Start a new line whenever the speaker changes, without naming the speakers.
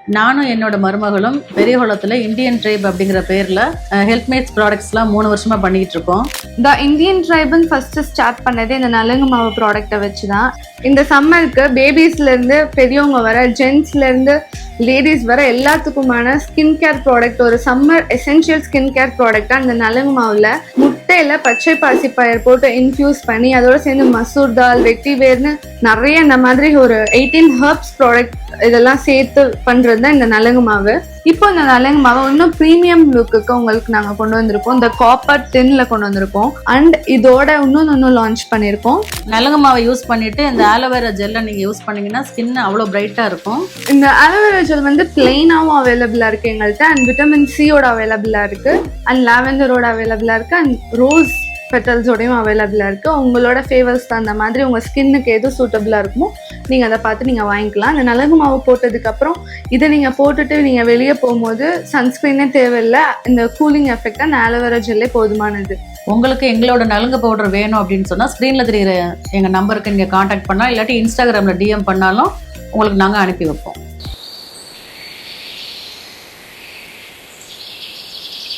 நானும் என்னோட மருமகளும் பெரியகுளத்தில் இந்தியன் ட்ரைப் அப்படிங்கிற பேரில் ஹெல்த்மேட்ஸ் ப்ராடக்ட்ஸ்லாம் 3 வருஷமாக பண்ணிக்கிட்டு இருக்கோம்.
இந்த இந்தியன் ட்ரைப்னு ஃபஸ்ட்டு ஸ்டார்ட் பண்ணதே இந்த நலங்கு மாவு ப்ராடக்டை வச்சு தான். இந்த சம்மருக்கு பேபிஸ்லேருந்து பெரியவங்க வர, ஜென்ட்ஸ்லேருந்து லேடிஸ் வர எல்லாத்துக்குமான ஸ்கின் கேர் ப்ராடக்ட், ஒரு சம்மர் எசென்ஷியல் ஸ்கின் கேர் ப்ராடக்டாக இந்த நலங்கு மாவில் முட்டையில் பச்சை பாசிப்பயிர் போட்டு இன்ஃப்யூஸ் பண்ணி அதோட சேர்ந்து மசூர் தால், வெட்டி வேர்னு நிறைய இந்த மாதிரி ஒரு 18 ஹெர்ப்ஸ் ப்ராடக்ட் இதெல்லாம் சேர்த்து பண்ணுறது தான் இந்த நலங்கு மாவு. இப்போ இந்த நலங்கு மாவை இன்னும் ப்ரீமியம் லுக்குக்கு உங்களுக்கு நாங்கள் கொண்டு வந்திருக்கோம். இந்த காப்பர் டின்ல கொண்டு வந்திருக்கோம். அண்ட் இதோட இன்னும் லான்ச் பண்ணியிருக்கோம்.
நலங்கு மாவை யூஸ் பண்ணிட்டு இந்த ஆலோவேரா ஜெல்லை நீங்கள் யூஸ் பண்ணீங்கன்னா ஸ்கின் அவ்வளோ பிரைட்டாக இருக்கும்.
இந்த ஆலோவேரா ஜெல் வந்து பிளெயினாகவும் அவைலபிளாக இருக்குது எங்கள்கிட்ட. அண்ட் விட்டமின் சியோட அவைலபிளாக இருக்குது, அண்ட் லாவெண்டரோட அவைலபிளாக இருக்குது, அண்ட் ரோஸ் பெட்டல்ஸோடையும் அவைலபிளாக இருக்குது. உங்களோட ஃபேவர்ஸ் தகுந்த மாதிரி உங்கள் ஸ்கின்னுக்கு எது சூட்டபிளாக இருக்குமோ நீங்கள் அதை பார்த்து நீங்கள் வாங்கிக்கலாம். இந்த நலங்கு மாவு போட்டதுக்கப்புறம் இதை நீங்கள் போட்டுட்டு நீங்கள் வெளியே போகும்போது சன்ஸ்க்ரீனே தேவையில்லை. இந்த கூலிங் எஃபெக்டாக இந்த ஆலோவேரா ஜெல்லே போதுமானது.
உங்களுக்கு எங்களோட நலுங்கு பவுடர் வேணும் அப்படின்னு சொன்னால் ஸ்க்ரீனில் தெரிகிற எங்கள் நம்பருக்கு நீங்கள் காண்டாக்ட் பண்ணால், இல்லாட்டி இன்ஸ்டாகிராமில் டிஎம் பண்ணாலும் உங்களுக்கு நாங்கள் அனுப்பி வைப்போம்.